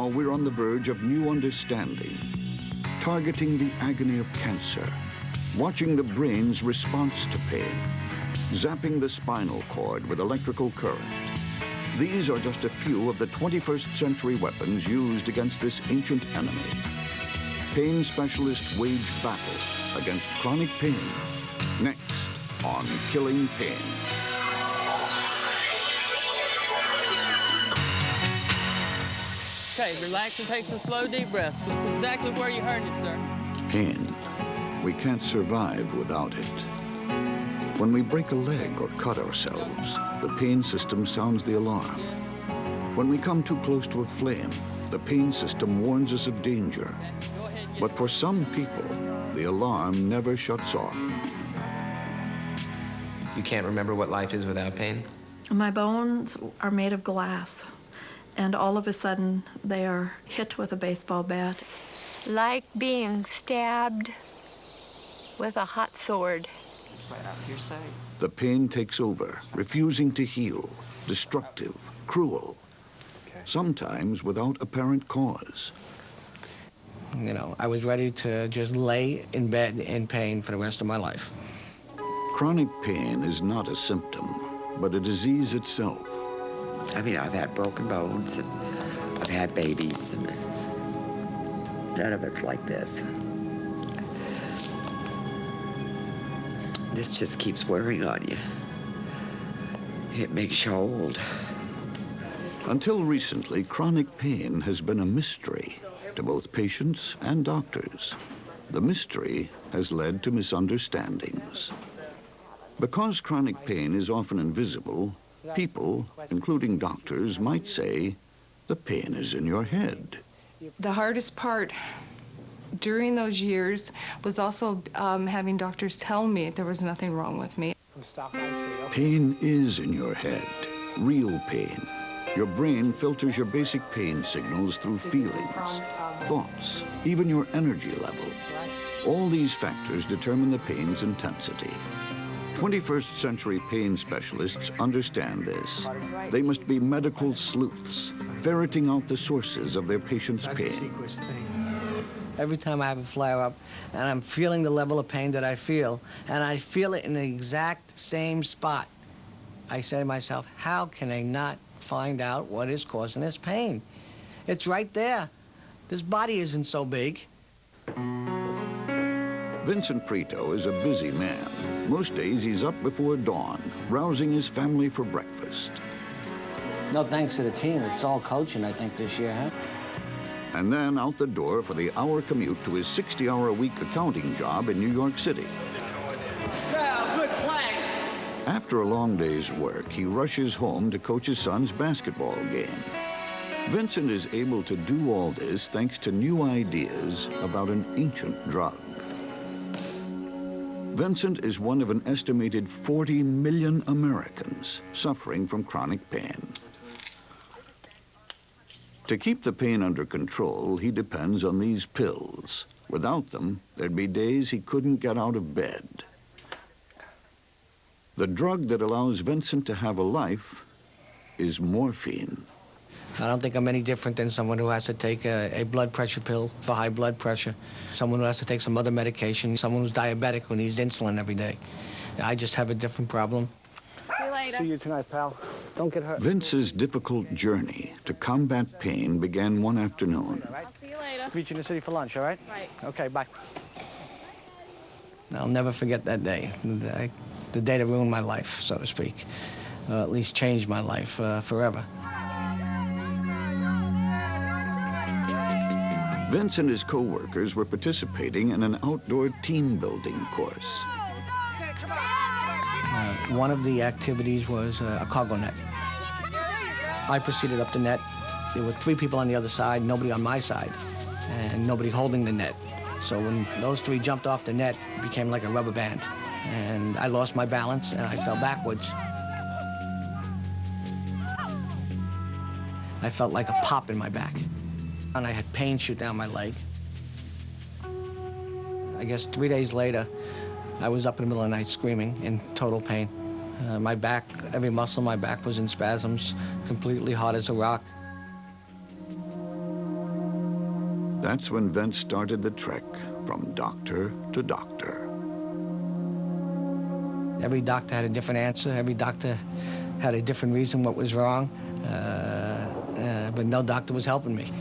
we're on the verge of new understanding, targeting the agony of cancer, watching the brain's response to pain, zapping the spinal cord with electrical current. These are just a few of the 21st century weapons used against this ancient enemy. Pain specialists wage battle against chronic pain. Next on Killing Pain. Okay, relax and take some slow, deep breaths. Look exactly where you heard it, sir. Pain. We can't survive without it. When we break a leg or cut ourselves, the pain system sounds the alarm. When we come too close to a flame, the pain system warns us of danger. But for some people, the alarm never shuts off. You can't remember what life is without pain? My bones are made of glass, and all of a sudden they are hit with a baseball bat. Like being stabbed with a hot sword. It's right out of your sight. The pain takes over, refusing to heal, destructive, cruel, sometimes without apparent cause. You know, I was ready to just lay in bed in pain for the rest of my life. Chronic pain is not a symptom, but a disease itself. I mean, I've had broken bones, and I've had babies, and none of it's like this. This just keeps wearing on you. It makes you old. Until recently, chronic pain has been a mystery to both patients and doctors. The mystery has led to misunderstandings. Because chronic pain is often invisible, people, including doctors, might say, the pain is in your head. The hardest part during those years was also having doctors tell me there was nothing wrong with me. Pain is in your head, real pain. Your brain filters your basic pain signals through feelings, thoughts, even your energy level. All these factors determine the pain's intensity. 21st century pain specialists understand this. They must be medical sleuths, ferreting out the sources of their patient's pain. Every time I have a flare-up and I'm feeling the level of pain that I feel, and I feel it in the exact same spot, I say to myself, how can I not find out what is causing this pain? It's right there. This body isn't so big. Vincent Prito is a busy man. Most days he's up before dawn, rousing his family for breakfast. No thanks to the team. It's all coaching, I think, this year, huh? And then out the door for the hour commute to his 60-hour-a-week accounting job in New York City. Well, good play. After a long day's work, he rushes home to coach his son's basketball game. Vincent is able to do all this thanks to new ideas about an ancient drug. Vincent is one of an estimated 40 million Americans suffering from chronic pain. To keep the pain under control, he depends on these pills. Without them, there'd be days he couldn't get out of bed. The drug that allows Vincent to have a life is morphine. I don't think I'm any different than someone who has to take a blood pressure pill for high blood pressure, someone who has to take some other medication, someone who's diabetic who needs insulin every day. I just have a different problem. See you later. See you tonight, pal. Don't get hurt. Vince's difficult journey to combat pain began one afternoon. I'll see you later. Meet you in the city for lunch, all right? Right. Okay, bye. I'll never forget that day, the day that ruined my life, so to speak. At least changed my life forever. Vince and his co-workers were participating in an outdoor team building course. One of the activities was a cargo net. I proceeded up the net. There were 3 people on the other side, nobody on my side, and nobody holding the net. So when those 3 jumped off the net, it became like a rubber band. And I lost my balance, and I fell backwards. I felt like a pop in my back. And I had pain shoot down my leg. I guess 3 days later, I was up in the middle of the night screaming in total pain. My back, every muscle in my back was in spasms, completely hard as a rock. That's when Vince started the trek from doctor to doctor. Every doctor had a different answer. Every doctor had a different reason what was wrong, but no doctor was helping me.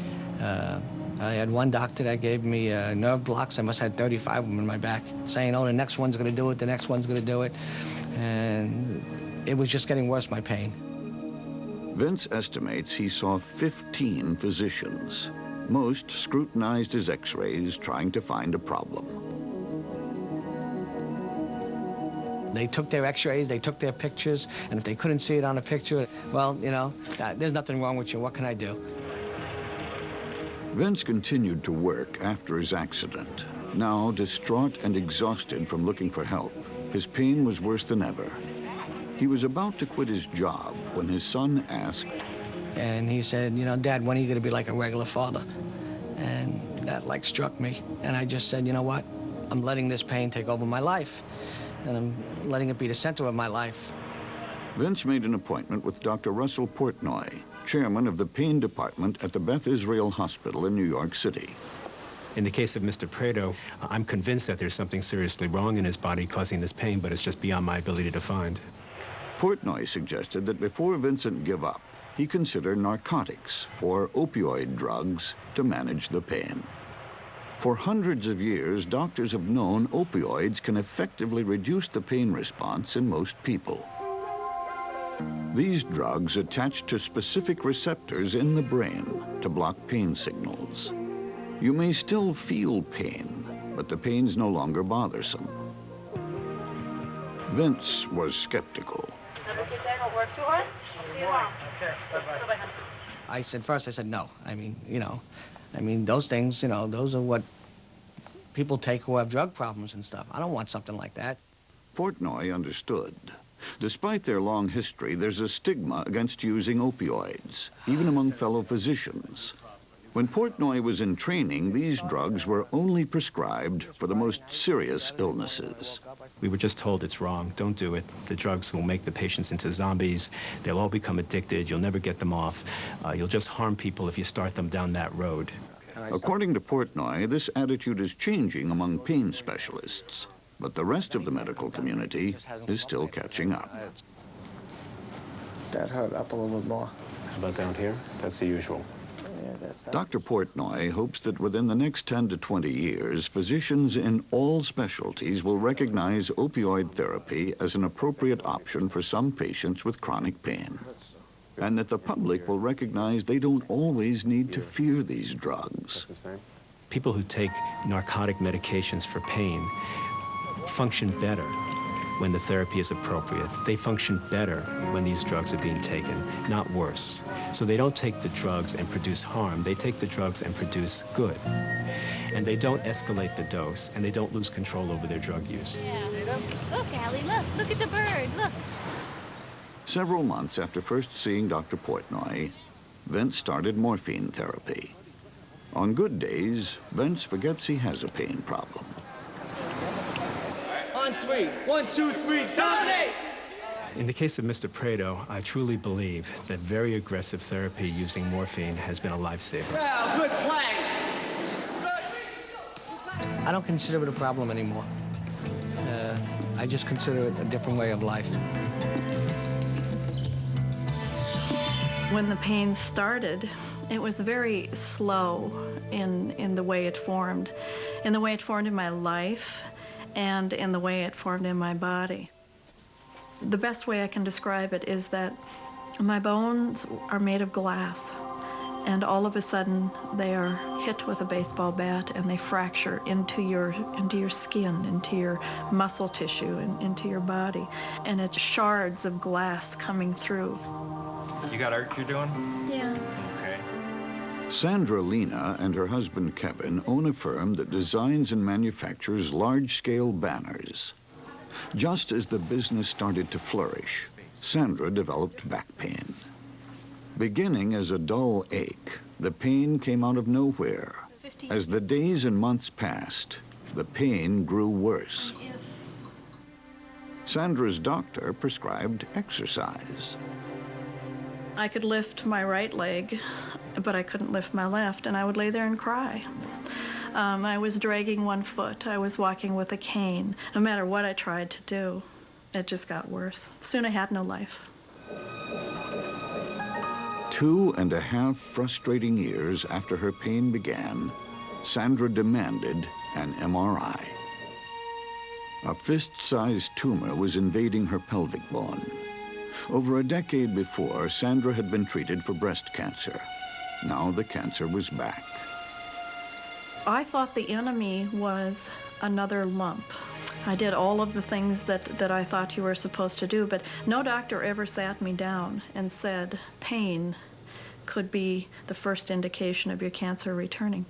I had one doctor that gave me nerve blocks. I must have had 35 of them in my back, saying, oh, the next one's going to do it, the next one's going to do it. And it was just getting worse, my pain. Vince estimates he saw 15 physicians. Most scrutinized his x-rays, trying to find a problem. They took their x-rays, they took their pictures, and if they couldn't see it on a picture, well, you know, there's nothing wrong with you. What can I do? Vince continued to work after his accident. Now, distraught and exhausted from looking for help, his pain was worse than ever. He was about to quit his job when his son asked, and he said, you know, Dad, when are you going to be like a regular father? And that, like, struck me. And I just said, you know what? I'm letting this pain take over my life, and I'm letting it be the center of my life. Vince made an appointment with Dr. Russell Portnoy, chairman of the pain department at the Beth Israel Hospital in New York City. In the case of Mr. Prado, I'm convinced that there's something seriously wrong in his body causing this pain, but it's just beyond my ability to find. Portnoy suggested that before Vincent give up, he consider narcotics or opioid drugs to manage the pain. For hundreds of years, doctors have known opioids can effectively reduce the pain response in most people. These drugs attach to specific receptors in the brain to block pain signals. You may still feel pain, but the pain's no longer bothersome. Vince was skeptical. I said no. I mean, those things, you know, those are what people take who have drug problems and stuff. I don't want something like that. Portnoy understood. Despite their long history, there's a stigma against using opioids, even among fellow physicians. When Portnoy was in training, these drugs were only prescribed for the most serious illnesses. We were just told it's wrong, don't do it. The drugs will make the patients into zombies. They'll all become addicted. You'll never get them off. You'll just harm people if you start them down that road. According to Portnoy, this attitude is changing among pain specialists, but the rest of the medical community is still catching up. That hurt up a little bit more. How about down here? That's the usual. Dr. Portnoy hopes that within the next 10 to 20 years, physicians in all specialties will recognize opioid therapy as an appropriate option for some patients with chronic pain, and that the public will recognize they don't always need to fear these drugs. People who take narcotic medications for pain function better when the therapy is appropriate. They function better when these drugs are being taken, not worse. So they don't take the drugs and produce harm. They take the drugs and produce good. And they don't escalate the dose, and they don't lose control over their drug use. Yeah. Look, Allie, look at the bird, look. Several months after first seeing Dr. Portnoy, Vince started morphine therapy. On good days, Vince forgets he has a pain problem. On three. 1, 2, 3, dominate! In the case of Mr. Prado, I truly believe that very aggressive therapy using morphine has been a lifesaver. Well, good play! I don't consider it a problem anymore. I just consider it a different way of life. When the pain started, it was very slow in the way it formed. In the way it formed in my life, and in the way it formed in my body. The best way I can describe it is that my bones are made of glass, and all of a sudden they are hit with a baseball bat and they fracture into your skin, into your muscle tissue, and into your body. And it's shards of glass coming through. You got art you're doing? Yeah. Okay. Sandra Lena and her husband Kevin own a firm that designs and manufactures large-scale banners. Just as the business started to flourish, Sandra developed back pain. Beginning as a dull ache, the pain came out of nowhere. As the days and months passed, the pain grew worse. Sandra's doctor prescribed exercise. I could lift my right leg but I couldn't lift my left, and I would lay there and cry. I was dragging one foot. I was walking with a cane. No matter what I tried to do, it just got worse. Soon I had no life. 2.5 frustrating years after her pain began, Sandra demanded an MRI. A fist-sized tumor was invading her pelvic bone. Over a decade before, Sandra had been treated for breast cancer. Now the cancer was back. I thought the enemy was another lump. I did all of the things that I thought you were supposed to do, but no doctor ever sat me down and said, pain could be the first indication of your cancer returning.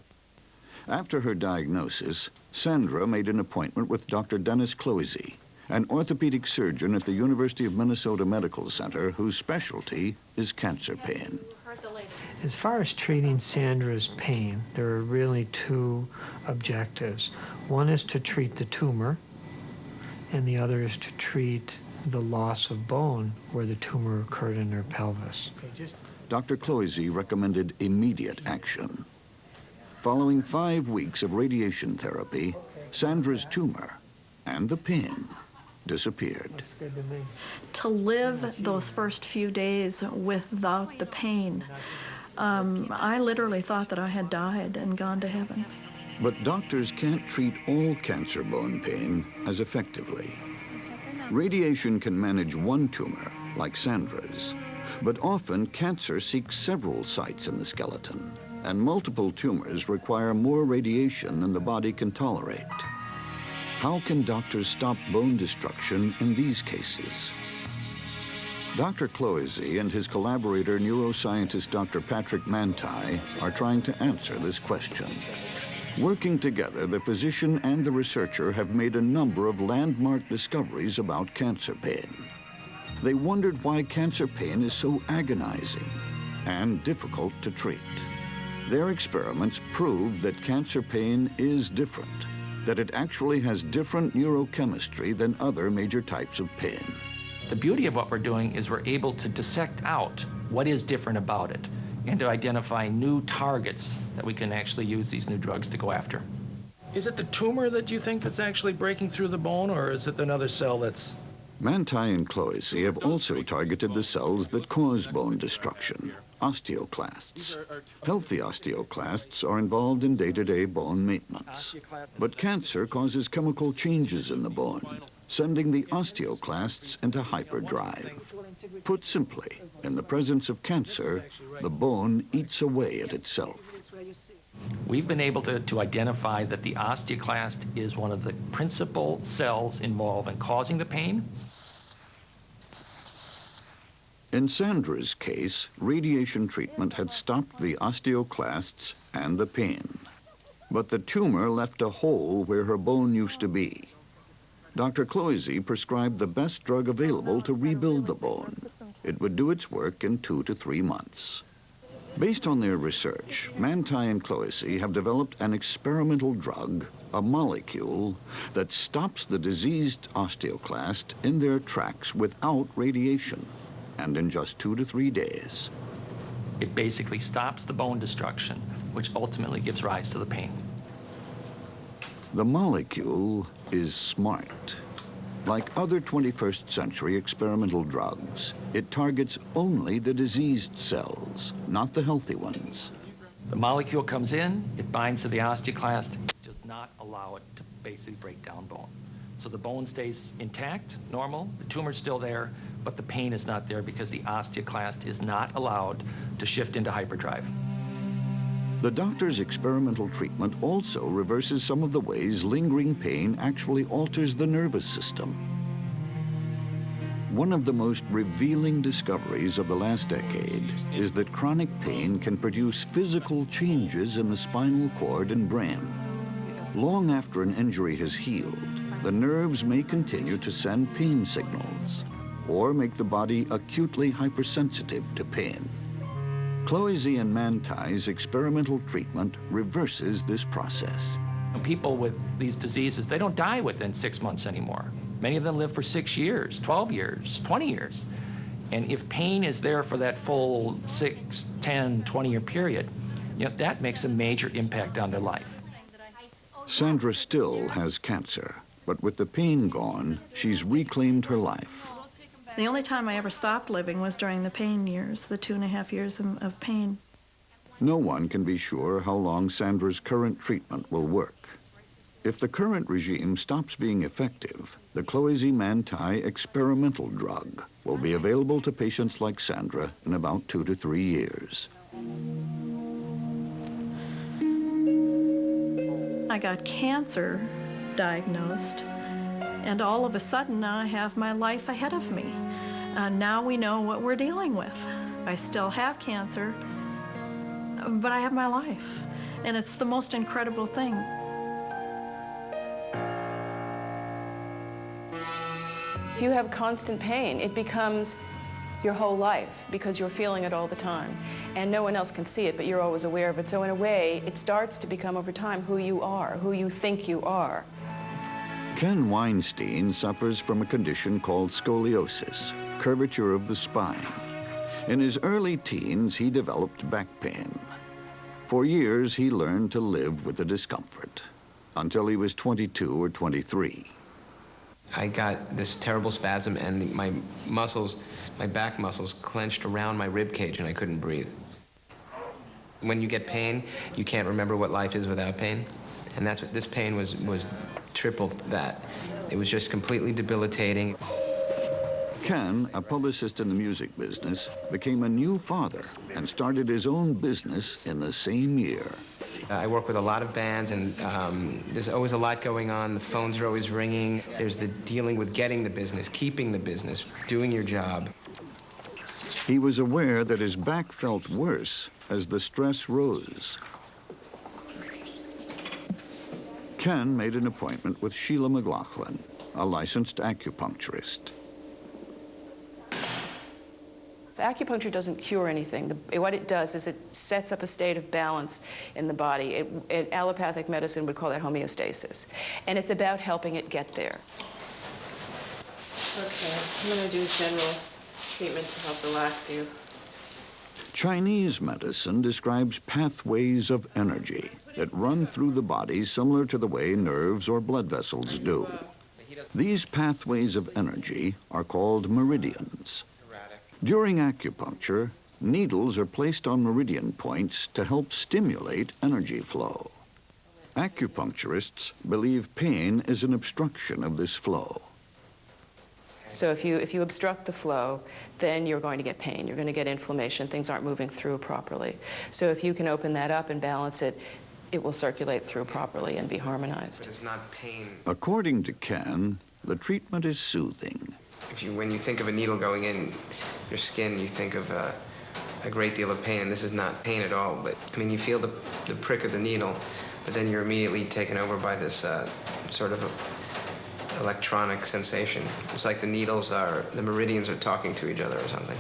After her diagnosis, Sandra made an appointment with Dr. Dennis Cloisy, an orthopedic surgeon at the University of Minnesota Medical Center whose specialty is cancer pain. As far as treating Sandra's pain, there are really two objectives. One is to treat the tumor, and the other is to treat the loss of bone where the tumor occurred in her pelvis. Dr. Cloisy recommended immediate action. Following 5 weeks of radiation therapy, Sandra's tumor and the pain disappeared. To live those first few days without the pain, I literally thought that I had died and gone to heaven. But doctors can't treat all cancer bone pain as effectively. Radiation can manage one tumor, like Sandra's, but often cancer seeks several sites in the skeleton, and multiple tumors require more radiation than the body can tolerate. How can doctors stop bone destruction in these cases? Dr. Cloisy and his collaborator, neuroscientist Dr. Patrick Manti, are trying to answer this question. Working together, the physician and the researcher have made a number of landmark discoveries about cancer pain. They wondered why cancer pain is so agonizing and difficult to treat. Their experiments proved that cancer pain is different, that it actually has different neurochemistry than other major types of pain. The beauty of what we're doing is we're able to dissect out what is different about it and to identify new targets that we can actually use these new drugs to go after. Is it the tumor that you think that's actually breaking through the bone, or is it another cell that's... Manti and Cloisy have also targeted the cells that cause bone destruction, osteoclasts. Healthy osteoclasts are involved in day-to-day bone maintenance. But cancer causes chemical changes in the bone, sending the osteoclasts into hyperdrive. Put simply, in the presence of cancer, the bone eats away at itself. We've been able to identify that the osteoclast is one of the principal cells involved in causing the pain. In Sandra's case, radiation treatment had stopped the osteoclasts and the pain. But the tumor left a hole where her bone used to be. Dr. Cloisy prescribed the best drug available to rebuild the bone. It would do its work in 2 to 3 months. Based on their research, Manti and Cloisy have developed an experimental drug, a molecule, that stops the diseased osteoclast in their tracks without radiation, and in just 2 to 3 days. It basically stops the bone destruction, which ultimately gives rise to the pain. The molecule is smart. Like other 21st century experimental drugs, it targets only the diseased cells, not the healthy ones. The molecule comes in, it binds to the osteoclast, it does not allow it to basically break down bone. So the bone stays intact, normal, the tumor's still there, but the pain is not there because the osteoclast is not allowed to shift into hyperdrive. The doctor's experimental treatment also reverses some of the ways lingering pain actually alters the nervous system. One of the most revealing discoveries of the last decade is that chronic pain can produce physical changes in the spinal cord and brain. Long after an injury has healed, the nerves may continue to send pain signals or make the body acutely hypersensitive to pain. Cloisy and Manti's experimental treatment reverses this process. People with these diseases, they don't die within 6 months anymore. Many of them live for 6 years, 12 years, 20 years. And if pain is there for that full 6, 10, 20-year period, that makes a major impact on their life. Sandra still has cancer, but with the pain gone, she's reclaimed her life. The only time I ever stopped living was during the pain years, the 2.5 years of pain. No one can be sure how long Sandra's current treatment will work. If the current regime stops being effective, the cloizy-manti experimental drug will be available to patients like Sandra in about 2 to 3 years. I got cancer diagnosed, and all of a sudden now I have my life ahead of me. Now we know what we're dealing with. I still have cancer, but I have my life, and it's the most incredible thing. If you have constant pain, it becomes your whole life because you're feeling it all the time. And no one else can see it, but you're always aware of it. So in a way, it starts to become over time who you are, who you think you are. Ken Weinstein suffers from a condition called scoliosis, curvature of the spine. In his early teens, he developed back pain. For years, he learned to live with the discomfort, until he was 22 or 23. I got this terrible spasm, and my muscles, my back muscles, clenched around my rib cage, and I couldn't breathe. When you get pain, you can't remember what life is without pain, and that's what this pain was triple that. It was just completely debilitating. Ken, a publicist in the music business, became a new father and started his own business in the same year. I work with a lot of bands, and there's always a lot going on. The phones are always ringing. There's the dealing with getting the business, keeping the business, doing your job. He was aware that his back felt worse as the stress rose. Ken made an appointment with Sheila McLaughlin, a licensed acupuncturist. Acupuncture doesn't cure anything. What it does is it sets up a state of balance in the body. Allopathic medicine would call that homeostasis. And it's about helping it get there. Okay, I'm going to do general treatment to help relax you. Chinese medicine describes pathways of energy that run through the body similar to the way nerves or blood vessels do. These pathways of energy are called meridians. During acupuncture, needles are placed on meridian points to help stimulate energy flow. Acupuncturists believe pain is an obstruction of this flow. So if you obstruct the flow, then you're going to get pain. You're going to get inflammation. Things aren't moving through properly. So if you can open that up and balance it, it will circulate through properly and be harmonized. But it's not pain. According to Ken, the treatment is soothing. When you think of a needle going in your skin, you think of a great deal of pain, and this is not pain at all. But I mean, you feel the prick of the needle, but then you're immediately taken over by this sort of electronic sensation. It's like the meridians are talking to each other or something.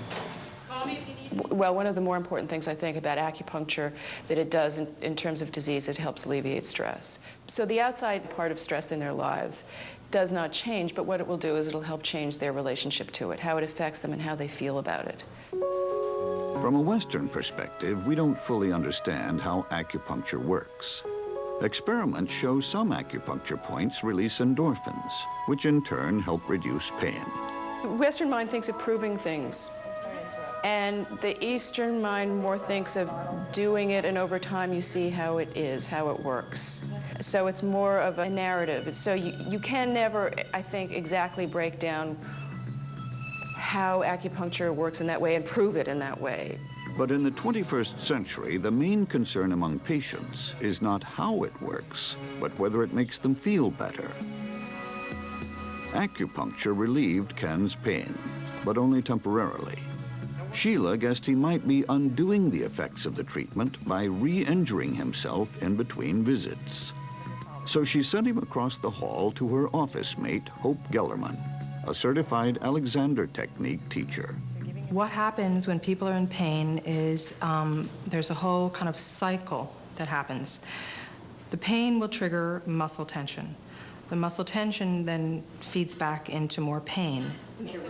Well, one of the more important things I think about acupuncture that it does in terms of disease, it helps alleviate stress. So the outside part of stress in their lives does not change, but what it will do is it'll help change their relationship to it, how it affects them and how they feel about it. From a Western perspective, we don't fully understand how acupuncture works. Experiments show some acupuncture points release endorphins, which in turn help reduce pain. The Western mind thinks of proving things, and the Eastern mind more thinks of doing it, and over time you see how it is, how it works. So it's more of a narrative. So you can never, I think, exactly break down how acupuncture works in that way and prove it in that way. But in the 21st century, the main concern among patients is not how it works, but whether it makes them feel better. Acupuncture relieved Ken's pain, but only temporarily. Sheila guessed he might be undoing the effects of the treatment by re-injuring himself in between visits. So she sent him across the hall to her office mate, Hope Gellerman, a certified Alexander Technique teacher. What happens when people are in pain is there's a whole kind of cycle that happens. The pain will trigger muscle tension. The muscle tension then feeds back into more pain.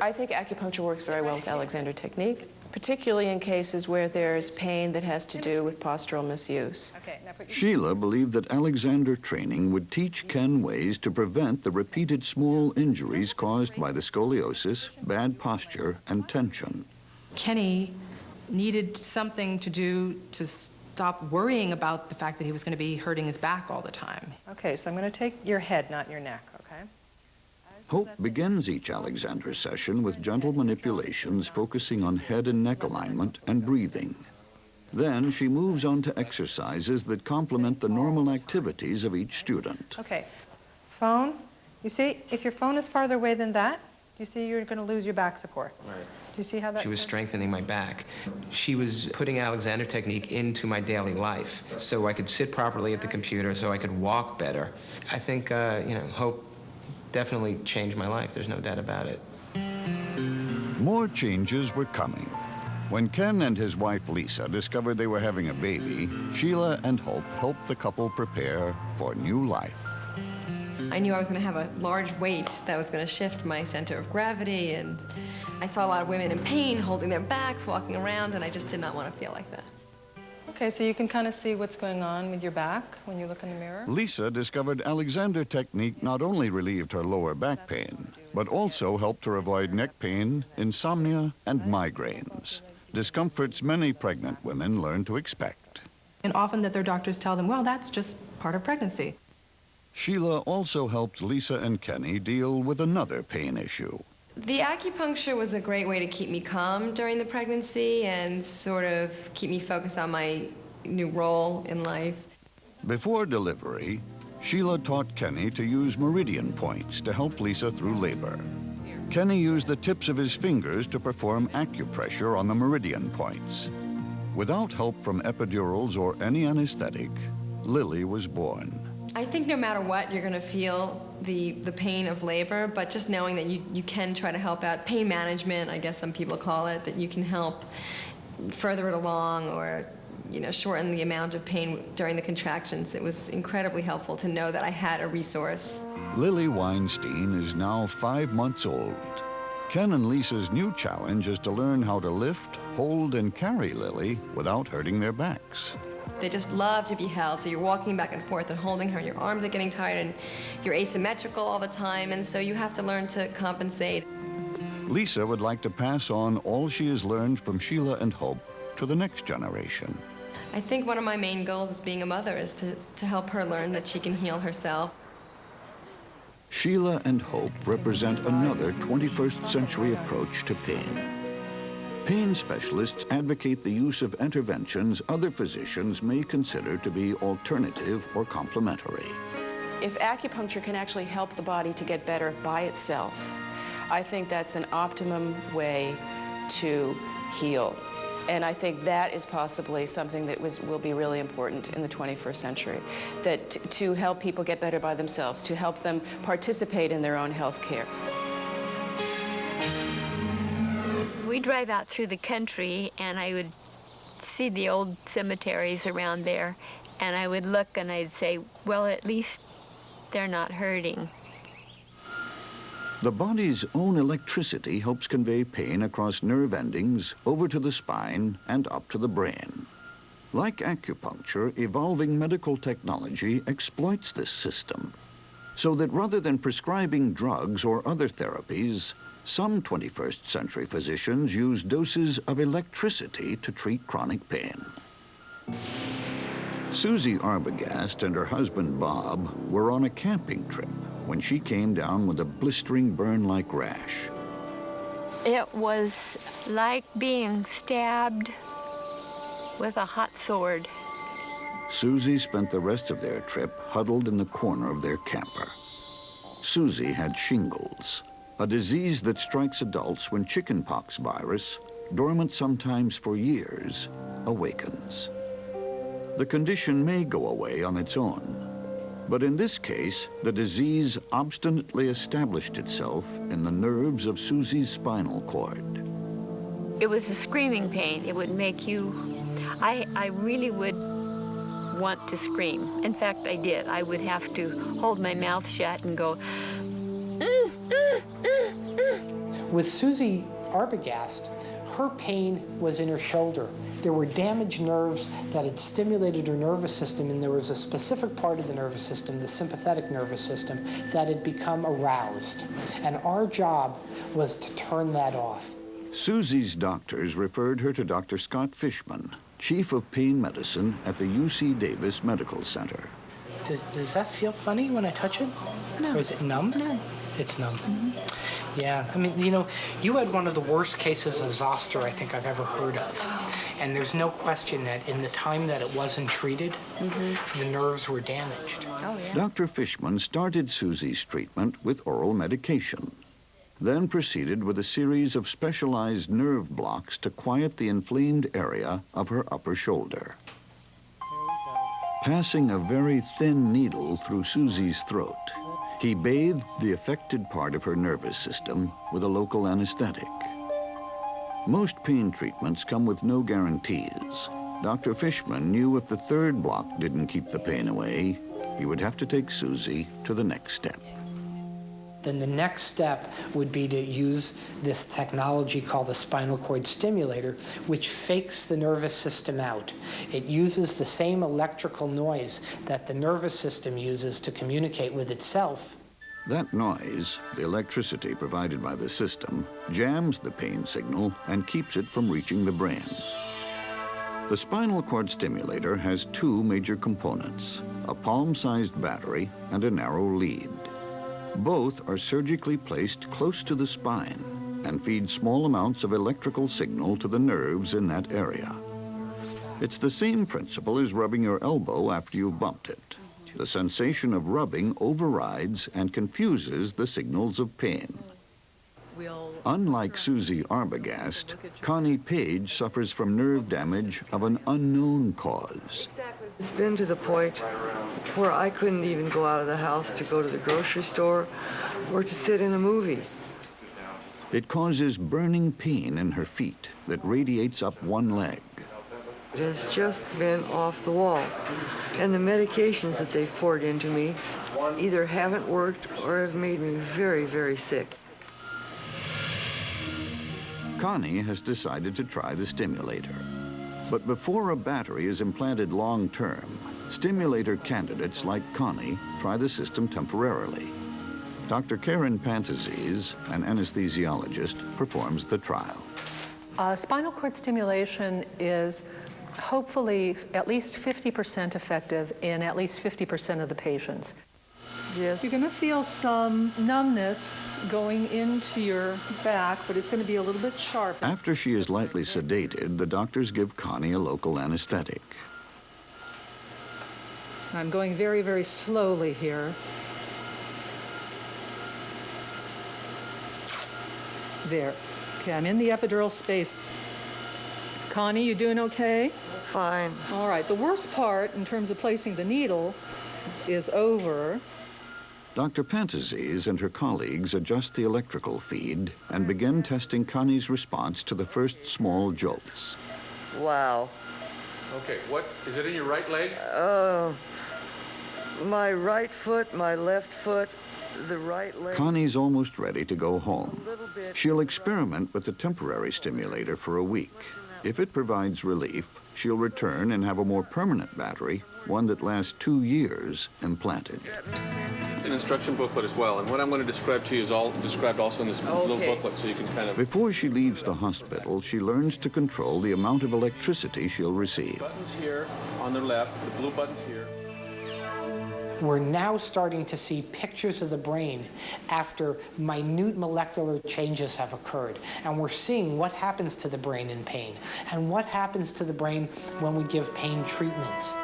I think acupuncture works very well with Alexander technique, particularly in cases where there's pain that has to do with postural misuse. Sheila believed that Alexander training would teach Ken ways to prevent the repeated small injuries caused by the scoliosis, bad posture, and tension. Kenny needed something to do to stop worrying about the fact that he was going to be hurting his back all the time. Okay, so I'm going to take your head, not your neck, okay? Hope begins each Alexander session with gentle manipulations focusing on head and neck alignment and breathing. Then she moves on to exercises that complement the normal activities of each student. Okay, phone. You see, if your phone is farther away than that, you see you're going to lose your back support. Right. Do you see how that? She was strengthening my back. She was putting Alexander technique into my daily life so I could sit properly at the computer, so I could walk better. I think, Hope definitely changed my life. There's no doubt about it. More changes were coming. When Ken and his wife Lisa discovered they were having a baby, Sheila and Hope helped the couple prepare for new life. I knew I was going to have a large weight that was going to shift my center of gravity, and I saw a lot of women in pain holding their backs, walking around, and I just did not want to feel like that. Okay, so you can kind of see what's going on with your back when you look in the mirror. Lisa discovered Alexander technique not only relieved her lower back pain, but also helped her avoid neck pain, insomnia, and migraines, discomforts many pregnant women learn to expect. And often that their doctors tell them, well, that's just part of pregnancy. Sheila also helped Lisa and Kenny deal with another pain issue. The acupuncture was a great way to keep me calm during the pregnancy and sort of keep me focused on my new role in life. Before delivery, Sheila taught Kenny to use meridian points to help Lisa through labor. Kenny used the tips of his fingers to perform acupressure on the meridian points. Without help from epidurals or any anesthetic, Lily was born. I think no matter what, you're going to feel the pain of labor, but just knowing that you can try to help out. Pain management, I guess some people call it, that you can help further it along or shorten the amount of pain during the contractions. It was incredibly helpful to know that I had a resource. Lily Weinstein is now 5 months old. Ken and Lisa's new challenge is to learn how to lift, hold, and carry Lily without hurting their backs. They just love to be held, so you're walking back and forth and holding her, and your arms are getting tired, and you're asymmetrical all the time, and so you have to learn to compensate. Lisa would like to pass on all she has learned from Sheila and Hope to the next generation. I think one of my main goals as being a mother is to help her learn that she can heal herself. Sheila and Hope represent another 21st century approach to pain. Pain specialists advocate the use of interventions other physicians may consider to be alternative or complementary. If acupuncture can actually help the body to get better by itself, I think that's an optimum way to heal. And I think that is possibly something that will be really important in the 21st century, that to help people get better by themselves, to help them participate in their own health care. We drive out through the country, and I would see the old cemeteries around there, and I would look and I'd say, well, at least they're not hurting. The body's own electricity helps convey pain across nerve endings, over to the spine, and up to the brain. Like acupuncture, evolving medical technology exploits this system, so that rather than prescribing drugs or other therapies, some 21st century physicians use doses of electricity to treat chronic pain. Susie Arbogast and her husband Bob were on a camping trip when she came down with a blistering burn-like rash. It was like being stabbed with a hot sword. Susie spent the rest of their trip huddled in the corner of their camper. Susie had shingles, a disease that strikes adults when chickenpox virus, dormant sometimes for years, awakens. The condition may go away on its own, but in this case, the disease obstinately established itself in the nerves of Susie's spinal cord. It was a screaming pain. It would make you, I really would want to scream. In fact, I did. I would have to hold my mouth shut and go, With Susie Arbogast, her pain was in her shoulder. There were damaged nerves that had stimulated her nervous system, and there was a specific part of the nervous system, the sympathetic nervous system, that had become aroused. And our job was to turn that off. Susie's doctors referred her to Dr. Scott Fishman, Chief of Pain Medicine at the UC Davis Medical Center. Does that feel funny when I touch it? No. Or is it numb? No. It's numb. Yeah, I mean, you know, you had one of the worst cases of zoster I think I've ever heard of. And there's no question that in the time that it wasn't treated, the nerves were damaged. Oh, yeah. Dr. Fishman started Susie's treatment with oral medication, then proceeded with a series of specialized nerve blocks to quiet the inflamed area of her upper shoulder. Passing a very thin needle through Susie's throat, he bathed the affected part of her nervous system with a local anesthetic. Most pain treatments come with no guarantees. Dr. Fishman knew if the third block didn't keep the pain away, he would have to take Susie to the next step. Then the next step would be to use this technology called the spinal cord stimulator, which fakes the nervous system out. It uses the same electrical noise that the nervous system uses to communicate with itself. That noise, the electricity provided by the system, jams the pain signal and keeps it from reaching the brain. The spinal cord stimulator has two major components, a palm-sized battery and a narrow lead. Both are surgically placed close to the spine and feed small amounts of electrical signal to the nerves in that area. It's the same principle as rubbing your elbow after you've bumped it. The sensation of rubbing overrides and confuses the signals of pain. Unlike Susie Arbogast, Connie Page suffers from nerve damage of an unknown cause. It's been to the point where I couldn't even go out of the house to go to the grocery store or to sit in a movie. It causes burning pain in her feet that radiates up one leg. It has just been off the wall, and the medications that they've poured into me either haven't worked or have made me very, very sick. Connie has decided to try the stimulator. But before a battery is implanted long-term, stimulator candidates like Connie try the system temporarily. Dr. Karen Pantazes, an anesthesiologist, performs the trial. Spinal cord stimulation is hopefully at least 50% effective in at least 50% of the patients. Yes. You're going to feel some numbness going into your back, but it's going to be a little bit sharp. After she is lightly sedated, the doctors give Connie a local anesthetic. I'm going very, very slowly here. There. Okay, I'm in the epidural space. Connie, you doing okay? Fine. All right, the worst part in terms of placing the needle is over. Dr. Pantazes and her colleagues adjust the electrical feed and begin testing Connie's response to the first small jolts. Wow. Okay, what, is it in your right leg? My right foot, my left foot, the right leg. Connie's almost ready to go home. She'll experiment with the temporary stimulator for a week. If it provides relief, she'll return and have a more permanent battery, one that lasts 2 years, implanted. An instruction booklet as well, and what I'm going to describe to you is all described also in this little booklet, so you can kind of... Before she leaves the hospital, she learns to control the amount of electricity she'll receive. Buttons here on the left, the blue buttons here. We're now starting to see pictures of the brain after minute molecular changes have occurred. And we're seeing what happens to the brain in pain and what happens to the brain when we give pain treatments.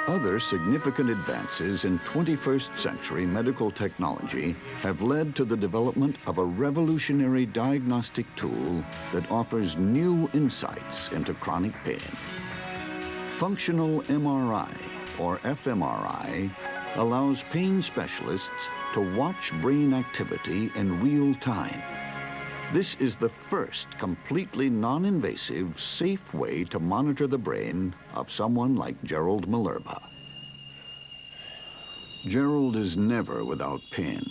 Other significant advances in 21st century medical technology have led to the development of a revolutionary diagnostic tool that offers new insights into chronic pain. Functional MRI, or fMRI, allows pain specialists to watch brain activity in real time. This is the first completely non-invasive, safe way to monitor the brain of someone like Gerald Malerba. Gerald is never without pain.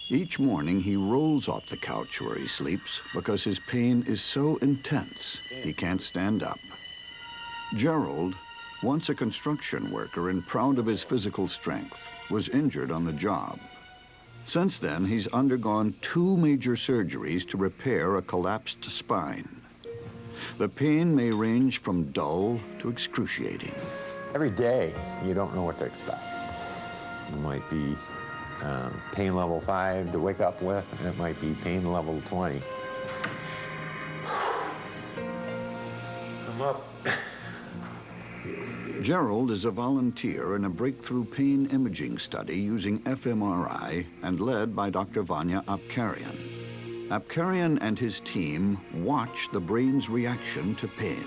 Each morning he rolls off the couch where he sleeps because his pain is so intense he can't stand up. Gerald, once a construction worker and proud of his physical strength, was injured on the job. Since then, he's undergone 2 major surgeries to repair a collapsed spine. The pain may range from dull to excruciating. Every day, you don't know what to expect. It might be pain level 5 to wake up with, and it might be pain level 20. Come up. Gerald is a volunteer in a breakthrough pain imaging study using fMRI and led by Dr. Vanya Apkarian. Apkarian and his team watch the brain's reaction to pain.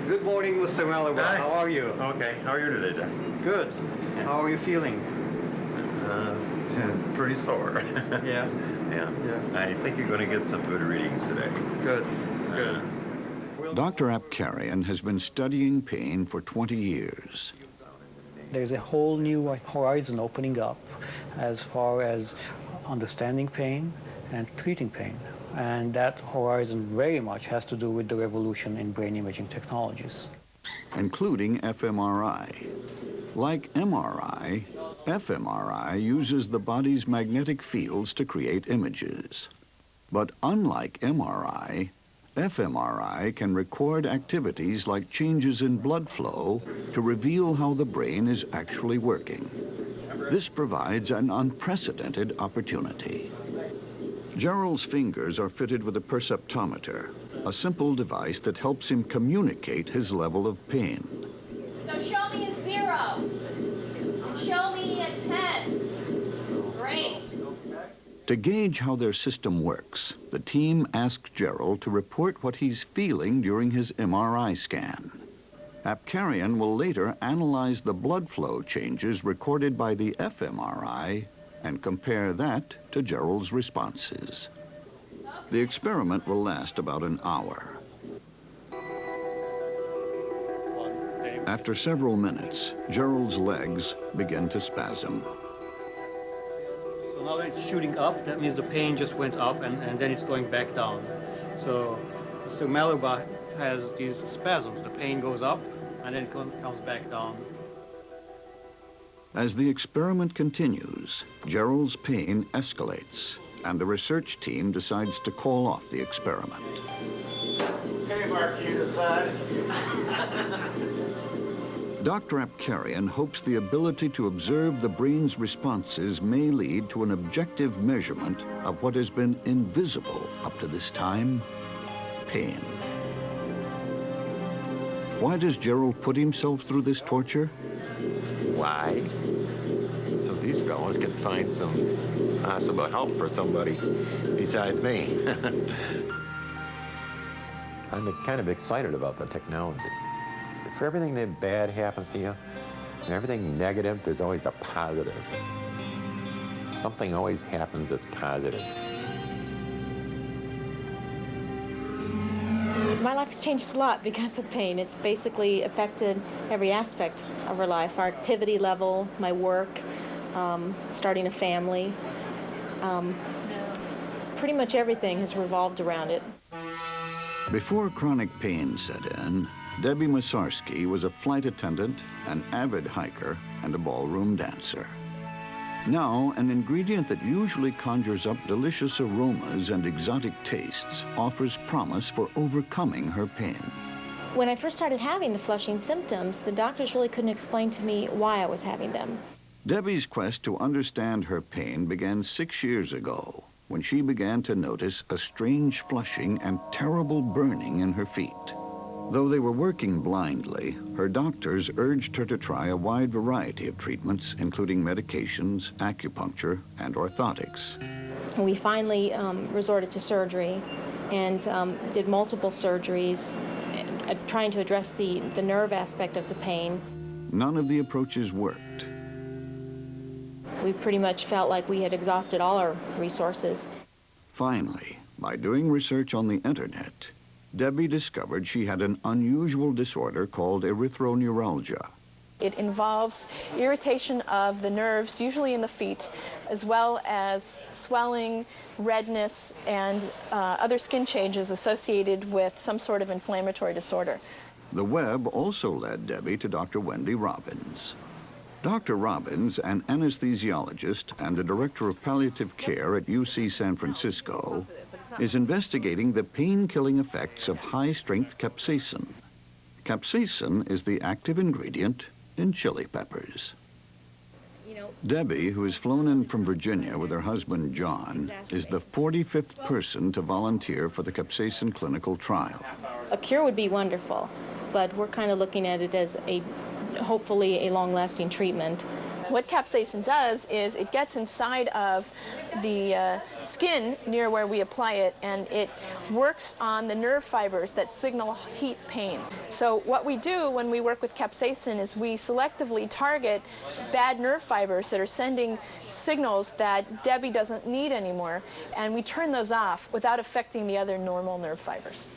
Good morning, Mr. Malerba. Hi. How are you? Okay, how are you today, Doc? Good. How are you feeling? Pretty sore. Yeah. Yeah. I think you're going to get some good readings today. Good. Good. Dr. Apkarian has been studying pain for 20 years. There's a whole new horizon opening up as far as understanding pain and treating pain. And that horizon very much has to do with the revolution in brain imaging technologies. Including fMRI. Like MRI, fMRI uses the body's magnetic fields to create images. But unlike MRI, fMRI can record activities like changes in blood flow to reveal how the brain is actually working. This provides an unprecedented opportunity. Gerald's fingers are fitted with a perceptometer, a simple device that helps him communicate his level of pain. So show me a 0. And show me a 10. Great. To gauge how their system works, the team asked Gerald to report what he's feeling during his MRI scan. Apkarian will later analyze the blood flow changes recorded by the fMRI and compare that to Gerald's responses. The experiment will last about an hour. After several minutes, Gerald's legs begin to spasm. So now that it's shooting up, that means the pain just went up and then it's going back down. So Mr. Malerba has these spasms. The pain goes up and then it comes back down. As the experiment continues, Gerald's pain escalates, and the research team decides to call off the experiment. Okay, Mark, you decide. Dr. Apkarian hopes the ability to observe the brain's responses may lead to an objective measurement of what has been invisible up to this time: pain. Why does Gerald put himself through this torture? Why? So these fellows can find some possible help for somebody besides me. I'm kind of excited about the technology. For everything that bad happens to you, and everything negative, there's always a positive. Something always happens that's positive. My life has changed a lot because of pain. It's basically affected every aspect of our life, our activity level, my work, starting a family. Pretty much everything has revolved around it. Before chronic pain set in, Debbie Masarski was a flight attendant, an avid hiker, and a ballroom dancer. Now, an ingredient that usually conjures up delicious aromas and exotic tastes offers promise for overcoming her pain. When I first started having the flushing symptoms, the doctors really couldn't explain to me why I was having them. Debbie's quest to understand her pain began 6 years ago, when she began to notice a strange flushing and terrible burning in her feet. Though they were working blindly, her doctors urged her to try a wide variety of treatments, including medications, acupuncture, and orthotics. We finally resorted to surgery and did multiple surgeries, trying to address the nerve aspect of the pain. None of the approaches worked. we pretty much felt like we had exhausted all our resources. Finally, by doing research on the internet, Debbie discovered she had an unusual disorder called erythroneuralgia. It involves irritation of the nerves, usually in the feet, as well as swelling, redness, and other skin changes associated with some sort of inflammatory disorder. The web also led Debbie to Dr. Wendy Robbins. Dr. Robbins, an anesthesiologist and the director of palliative care at UC San Francisco, is investigating the pain-killing effects of high-strength capsaicin. Capsaicin is the active ingredient in chili peppers. Debbie, who has flown in from Virginia with her husband John, is the 45th person to volunteer for the capsaicin clinical trial. A cure would be wonderful, but we're kind of looking at it as hopefully a long-lasting treatment. What capsaicin does is it gets inside of the skin near where we apply it, and it works on the nerve fibers that signal heat pain. So what we do when we work with capsaicin is we selectively target bad nerve fibers that are sending signals that Debbie doesn't need anymore, and we turn those off without affecting the other normal nerve fibers.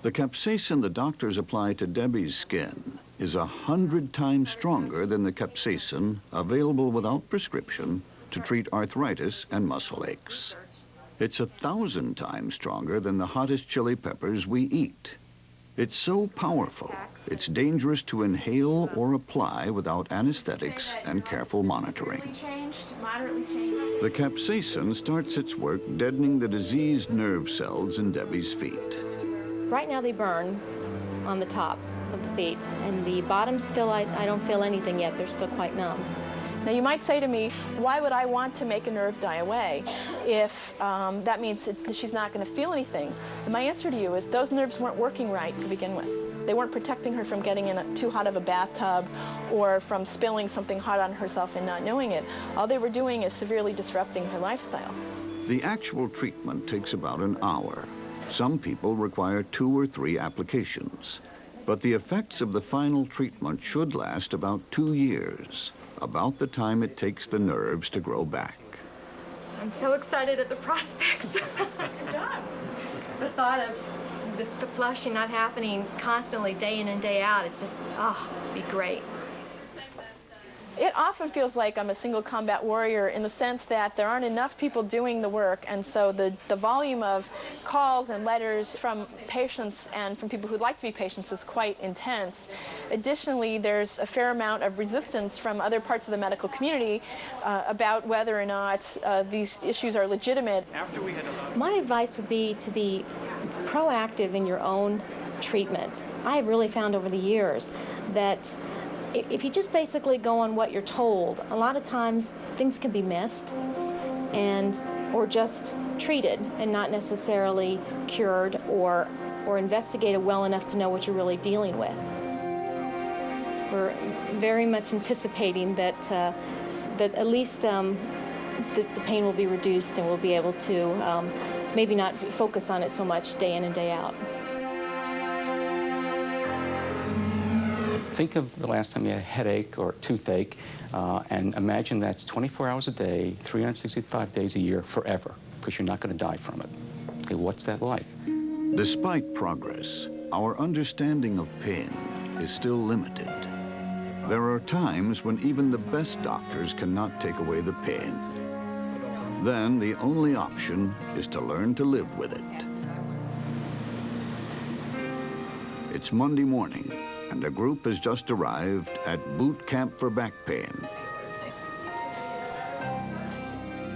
The capsaicin the doctors apply to Debbie's skin is 100 times stronger than the capsaicin available without prescription to treat arthritis and muscle aches. It's 1,000 times stronger than the hottest chili peppers we eat. It's so powerful, it's dangerous to inhale or apply without anesthetics and careful monitoring. The capsaicin starts its work deadening the diseased nerve cells in Debbie's feet. Right now they burn on the top of the feet, and the bottom still, I don't feel anything yet. They're still quite numb. Now you might say to me, why would I want to make a nerve die away if that means that she's not going to feel anything? And my answer to you is those nerves weren't working right to begin with. They weren't protecting her from getting in too hot of a bathtub or from spilling something hot on herself and not knowing it. All they were doing is severely disrupting her lifestyle. The actual treatment takes about an hour. Some people require 2 or 3 applications. But the effects of the final treatment should last about 2 years, about the time it takes the nerves to grow back. I'm so excited at the prospects. Good job. The thought of the flushing not happening constantly day in and day out, it's just, oh, it'd be great. It often feels like I'm a single combat warrior in the sense that there aren't enough people doing the work, and so the volume of calls and letters from patients and from people who'd like to be patients is quite intense. Additionally, there's a fair amount of resistance from other parts of the medical community about whether or not these issues are legitimate. My advice would be to be proactive in your own treatment. I have really found over the years that if you just basically go on what you're told, a lot of times things can be missed or just treated and not necessarily cured or investigated well enough to know what you're really dealing with. We're very much anticipating that at least the pain will be reduced and we'll be able to maybe not focus on it so much day in and day out. Think of the last time you had a headache or a toothache, and imagine that's 24 hours a day, 365 days a year, forever, because you're not going to die from it. Okay, what's that like? Despite progress, our understanding of pain is still limited. There are times when even the best doctors cannot take away the pain. Then the only option is to learn to live with it. It's Monday morning, and a group has just arrived at Boot Camp for Back Pain.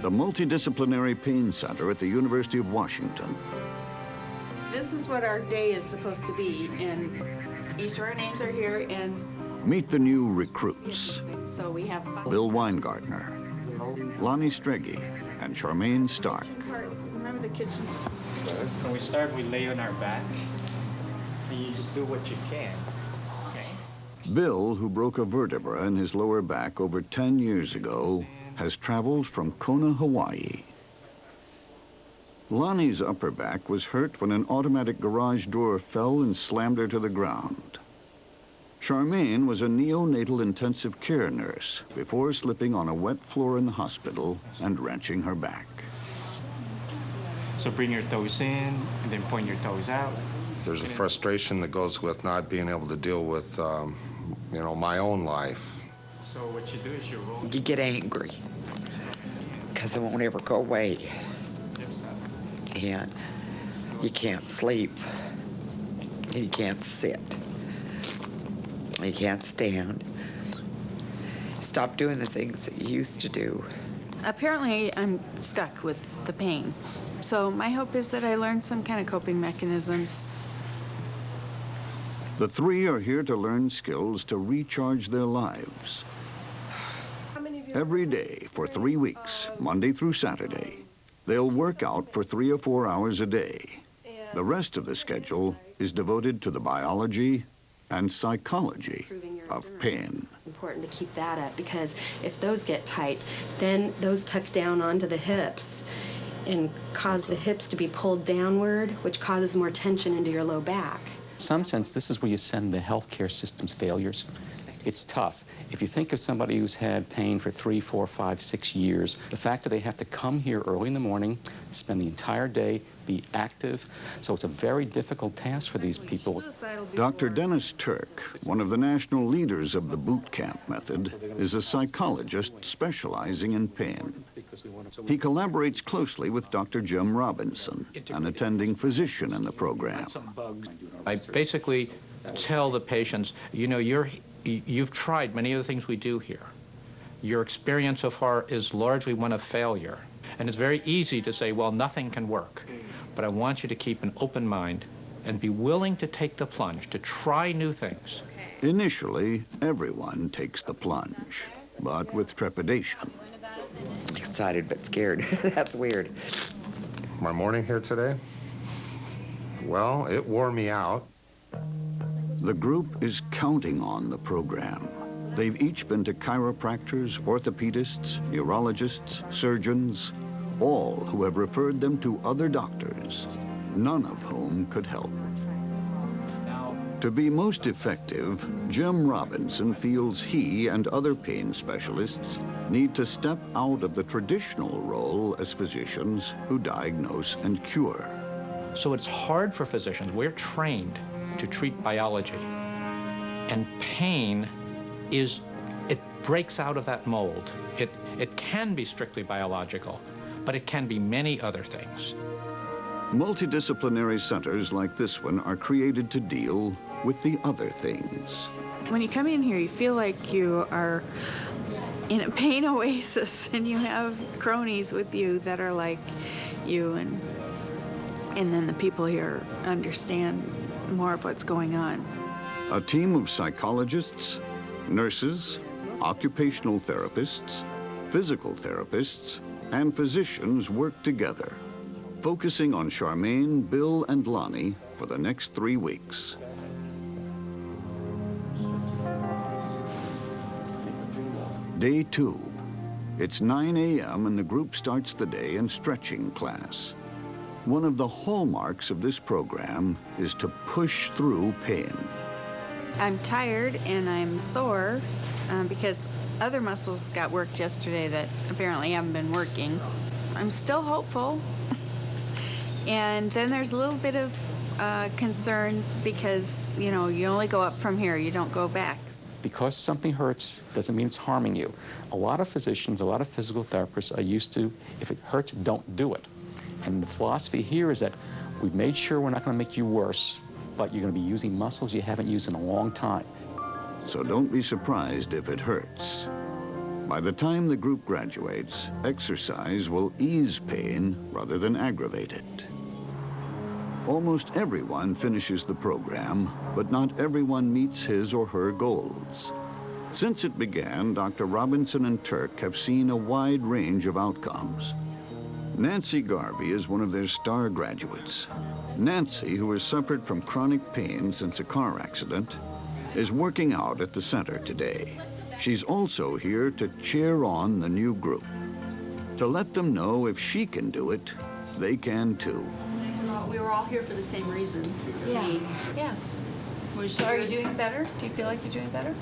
The multidisciplinary pain center at the University of Washington. This is what our day is supposed to be, and each of our names are here, and Meet the new recruits. so we have Bill Weingartner, Lonnie Streggy, and Charmaine Stark. Remember the kitchen? When we start, we lay on our back, and you just do what you can. Bill, who broke a vertebra in his lower back over 10 years ago, has traveled from Kona, Hawaii. Lonnie's upper back was hurt when an automatic garage door fell and slammed her to the ground. Charmaine was a neonatal intensive care nurse before slipping on a wet floor in the hospital and wrenching her back. So bring your toes in and then point your toes out. There's a frustration that goes with not being able to deal with, you know, my own life. So what you do is you roll. You get angry because it won't ever go away. And you can't sleep. You can't sit. You can't stand. Stop doing the things that you used to do. Apparently, I'm stuck with the pain. So my hope is that I learn some kind of coping mechanisms. The three are here to learn skills to recharge their lives. Every day for 3 weeks, Monday through Saturday, they'll work out for 3 or 4 hours a day. The rest of the schedule is devoted to the biology and psychology of pain. Important to keep that up, because if those get tight, then those tuck down onto the hips and cause the hips to be pulled downward, which causes more tension into your low back. In some sense, this is where you send the healthcare system's failures. It's tough. If you think of somebody who's had pain for 3, 4, 5, 6 years, the fact that they have to come here early in the morning, spend the entire day, be active, so it's a very difficult task for these people. Dr. Dennis Turk, one of the national leaders of the boot camp method, is a psychologist specializing in pain. He collaborates closely with Dr. Jim Robinson, an attending physician in the program. I basically tell the patients, you know, you've tried many of the things we do here. Your experience so far is largely one of failure. And it's very easy to say, well, nothing can work. But I want you to keep an open mind and be willing to take the plunge, to try new things. Initially, everyone takes the plunge, but with trepidation. Excited but scared. That's weird. My morning here today, well, it wore me out. The group is counting on the program. They've each been to chiropractors, orthopedists, neurologists, surgeons, all who have referred them to other doctors, none of whom could help. To be most effective, Jim Robinson feels he and other pain specialists need to step out of the traditional role as physicians who diagnose and cure. So it's hard for physicians. We're trained to treat biology. And pain it breaks out of that mold. It can be strictly biological, but it can be many other things. Multidisciplinary centers like this one are created to deal with the other things. When you come in here, you feel like you are in a pain oasis, and you have cronies with you that are like you, and then the people here understand more of what's going on. A team of psychologists, nurses, occupational therapists, physical therapists, and physicians work together, focusing on Charmaine, Bill, and Lonnie for the next 3 weeks. Day 2. It's 9 a.m. and the group starts the day in stretching class. One of the hallmarks of this program is to push through pain. I'm tired and I'm sore because other muscles got worked yesterday that apparently haven't been working. I'm still hopeful. And then there's a little bit of concern because, you know, you only go up from here, you don't go back. Because something hurts doesn't mean it's harming you. A lot of physicians, a lot of physical therapists are used to, if it hurts, don't do it. And the philosophy here is that we've made sure we're not going to make you worse, but you're going to be using muscles you haven't used in a long time. So don't be surprised if it hurts. By the time the group graduates, exercise will ease pain rather than aggravate it. Almost everyone finishes the program, but not everyone meets his or her goals. Since it began, Dr. Robinson and Turk have seen a wide range of outcomes. Nancy Garvey is one of their star graduates. Nancy, who has suffered from chronic pain since a car accident, is working out at the center today. She's also here to cheer on the new group, to let them know if she can do it, they can too. We were all here for the same reason. Yeah. So are you doing better? Do you feel like you're doing better?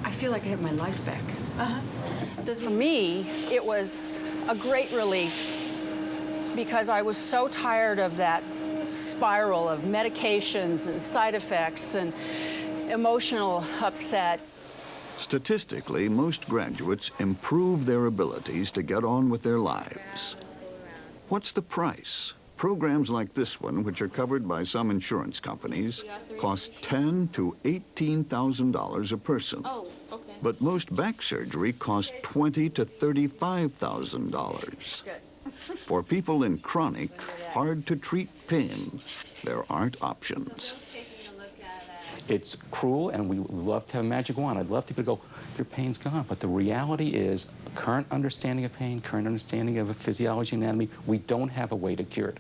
I feel like I have my life back. For me, it was a great relief because I was so tired of that spiral of medications and side effects and emotional upset. Statistically, most graduates improve their abilities to get on with their lives. What's the price? Programs like this one, which are covered by some insurance companies, cost $10,000 to $18,000 a person. But most back surgery costs $20,000 to $35,000. For people in chronic, hard-to-treat pain, there aren't options. It's cruel, and we love to have a magic wand. I'd love people to go, your pain's gone. But the reality is, current understanding of pain, current understanding of physiology and anatomy, we don't have a way to cure it.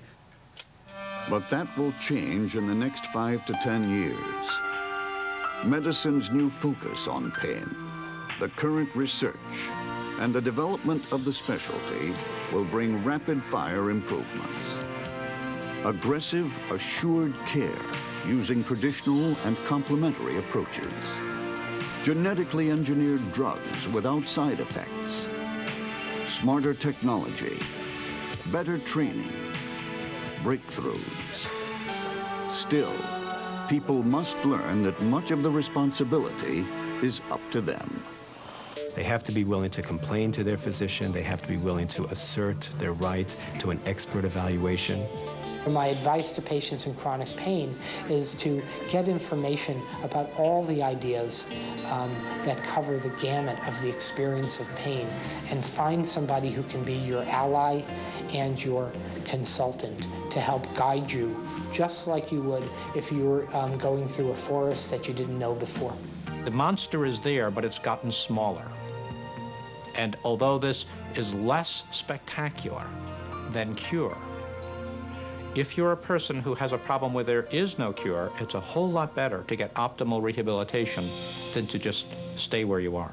But that will change in the next 5 to 10 years. Medicine's new focus on pain, the current research, and the development of the specialty will bring rapid-fire improvements. Aggressive, assured care using traditional and complementary approaches. Genetically engineered drugs without side effects. Smarter technology, better training, breakthroughs. Still, people must learn that much of the responsibility is up to them. They have to be willing to complain to their physician. They have to be willing to assert their right to an expert evaluation. My advice to patients in chronic pain is to get information about all the ideas that cover the gamut of the experience of pain and find somebody who can be your ally and your consultant to help guide you, just like you would if you were going through a forest that you didn't know before. The monster is there, but it's gotten smaller. And although this is less spectacular than cure, if you're a person who has a problem where there is no cure, it's a whole lot better to get optimal rehabilitation than to just stay where you are.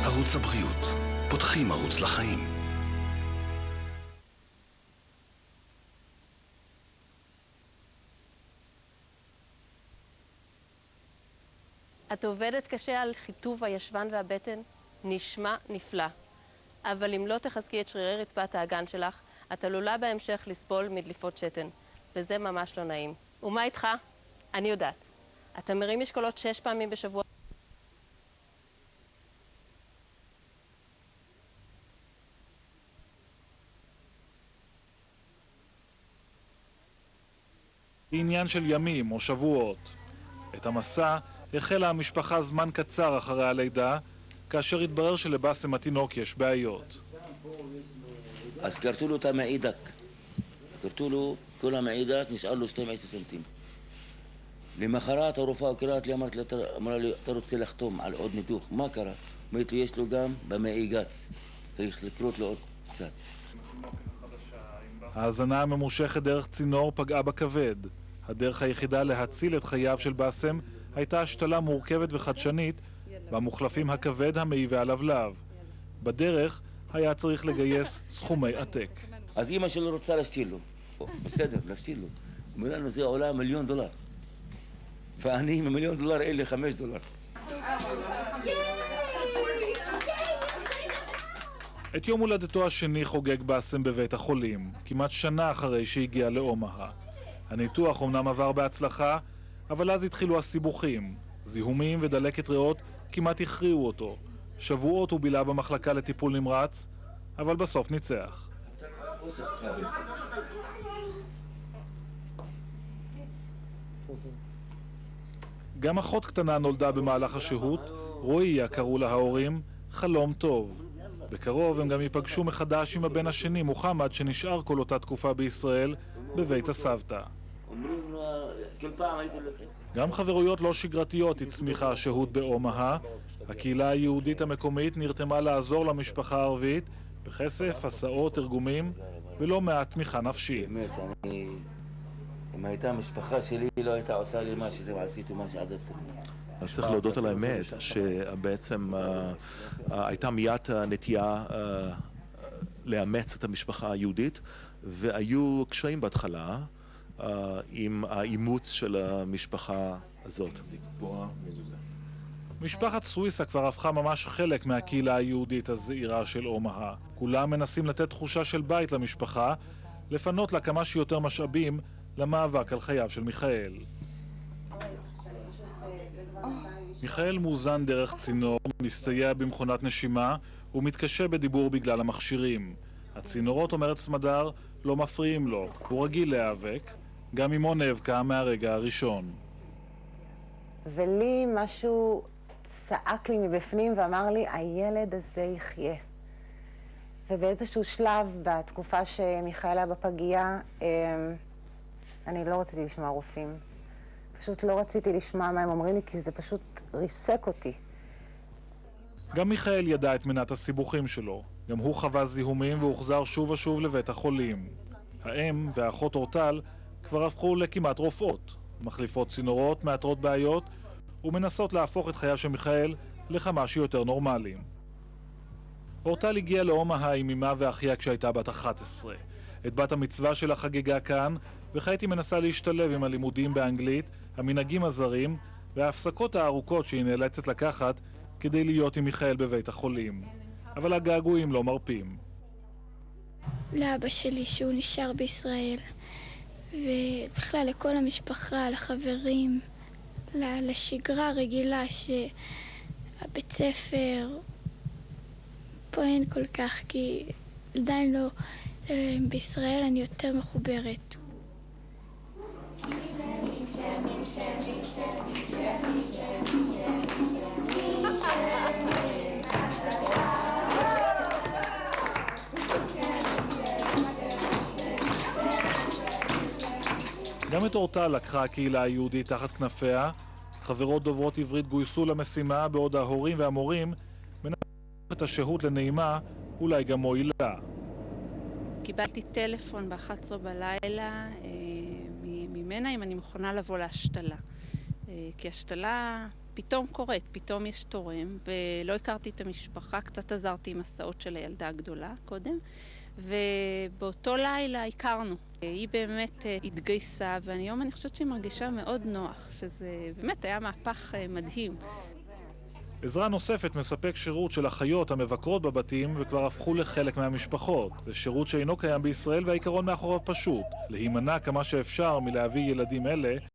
ערוץ הבריאות, פותחים ערוץ לחיים. את עובדת קשה על חיטוב הישבן והבטן, נשמע נפלא. אבל אם לא תחזקי את שרירי רצפת האגן שלך, את עלולה בהמשך לסבול מדליפות שתן, וזה ממש לא נעים. ומה איתך? אני יודעת. אתה מרים משקולות 6 פעמים בשבוע. עניין של ימים או שבועות. את המסע החלה המשפחה זמן קצר אחרי הלידה, כאשר התברר שלבאסם התינוק יש בעיות. אז קרתו לו את המעידק. קרתו לו כל המעידק, נשאר לו 12 סנטים. למחרת הרופאה קראת לי, אמרה לי, אתה רוצה לחתום על עוד ניתוח. מה קרה? אמרת לי, יש לו גם במעי גץ. צריך לקרות לו עוד קצת. ההזנה הממושכת דרך צינור פגעה בכבד. הדרך היחידה להציל את חייו של באסם הייתה השתלה מורכבת וחדשנית במוחלפים הכבד המעי והלבלב. בדרך היה צריך לגייס סכומי עתק. אז אמא שלו רוצה להשתיל לו. בסדר, להשתיל לו. אומר לנו, זה עולה $1,000,000. ואני עם $1,000,000 אין לי $5. את יום הולדתו השני חוגג באסם בבית החולים, כמעט שנה אחרי שהגיע לאומהה. הניתוח אומנם עבר בהצלחה, אבל אז התחילו הסיבוכים. זיהומים ודלקת ריאות כמעט הכריעו אותו. שבועות הוא בילה במחלקה לטיפול נמרץ, אבל בסוף ניצח. גם אחות קטנה נולדה במהלך השהות, רועיה קראו לה ההורים, חלום טוב. בקרוב הם גם ייפגשו מחדש עם הבן השני, מוחמד, שנשאר כל אותה תקופה בישראל, בבית הסבתא. גם חברויות לא שגרתיות הצמיחה השהות באומהה. הקהילה היהודית המקומית נרתמה לעזור למשפחה הערבית, בכסף, הסעות, תרגומים, ולא מעט תמיכה נפשית. באמת, אם הייתה המשפחה שלי, לא הייתה עושה לי מה שאתם עשיתם, מה שעזבתם. אז צריך להודות על האמת, שבעצם הייתה מיד נטייה לאמץ את המשפחה היהודית, והיו קשיים בהתחלה עם האימוץ של המשפחה הזאת. משפחת סוויסה כבר הפכה ממש חלק מהקהילה היהודית הזעירה של אומהה. כולם מנסים לתת תחושה של בית למשפחה, לפנות לה כמה שיותר משאבים למאבק על חייו של מיכאל. מיכאל מוזן דרך צינור, מסתייע במכונת נשימה ומתקשה בדיבור בגלל המכשירים. הצינורות, אומרת סמדר, לא מפריעים לו, הוא רגיל להיאבק, גם אמו נאבקה מהרגע הראשון. ולי משהו צעק לי מבפנים ואמר לי, הילד הזה יחיה. ובאיזשהו שלב, בתקופה שמיכאל היה בפגייה, אני לא רציתי לשמוע רופאים. פשוט לא רציתי לשמוע מה הם אומרים לי, כי זה פשוט ריסק אותי. גם מיכאל ידע את מנת הסיבוכים שלו. גם הוא חווה זיהומים והוחזר שוב ושוב לבית החולים. האם והאחות אורטל כבר הפכו לכמעט רופאות, מחליפות צינורות, מאתרות בעיות, ומנסות להפוך את חייו של מיכאל לכמה שיותר נורמליים. אורטל הגיעה לאומהה עם אמה ואחיה כשהייתה בת 11. את בת המצווה שלה חגגה כאן, וכעת היא מנסה להשתלב עם הלימודים באנגלית, המנהגים הזרים, וההפסקות הארוכות שהיא נאלצת לקחת כדי להיות עם מיכאל בבית החולים. אבל הגעגועים לא מרפים. לאבא שלי שהוא נשאר בישראל, ובכלל לכל המשפחה, לחברים, לשגרה הרגילה שהבית ספר פה אין כל כך, כי עדיין לא, בישראל אני יותר מחוברת. גם את אורטל לקחה הקהילה היהודית תחת כנפיה. חברות דוברות עברית גויסו למשימה, בעוד ההורים והמורים מנסים את השהות לנעימה, אולי גם מועילה. קיבלתי טלפון ב-11 בלילה ממנה אם אני מוכנה לבוא להשתלה. כי השתלה פתאום קורית, פתאום יש תורם, ולא הכרתי את המשפחה, קצת עזרתי עם הסעות של הילדה הגדולה קודם, ובאותו לילה הכרנו. היא באמת התגייסה, והיום אני חושבת שהיא מרגישה מאוד נוח, שזה באמת היה מהפך מדהים. עזרה נוספת מספק שירות של אחיות המבקרות בבתים וכבר הפכו לחלק מהמשפחות. זה שירות שאינו קיים בישראל והעיקרון מאחוריו פשוט, להימנע כמה שאפשר מלהביא ילדים אלה